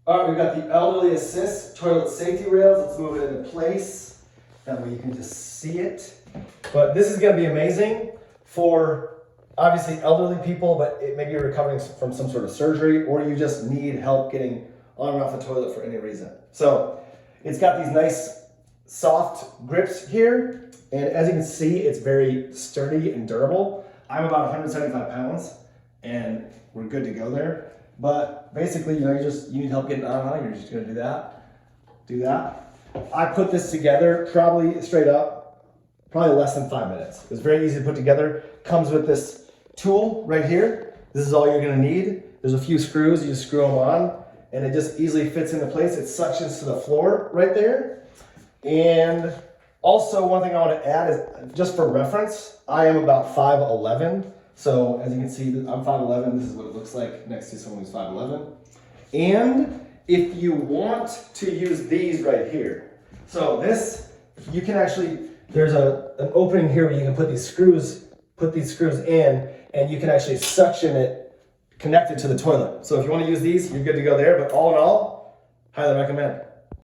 All right, we've got the elderly assist toilet safety rails. Let's move it into place. That way you can just see it. But this is gonna be amazing for obviously elderly people, but maybe you're recovering from some sort of surgery or you just need help getting on and off the toilet for any reason. So it's got these nice soft grips here. And as you can see, it's very sturdy and durable. I'm about 175 pounds and we're good to go there. But basically, you need help getting on and on, you're just gonna do that. I put this together probably straight up, probably less than 5 minutes. It's very easy to put together. Comes with this tool right here. This is all you're gonna need. There's a few screws, you just screw them on and it just easily fits into place. It suctions to the floor right there. And also one thing I wanna add is, just for reference, I am about 5'11". So as you can see, I'm 5'11", this is what it looks like next to someone who's 5'11". And if you want to use these right here, so this, you can actually, there's an opening here where you can put these screws in and you can actually suction it connected to the toilet. So if you want to use these, you're good to go there, but all in all, highly recommend.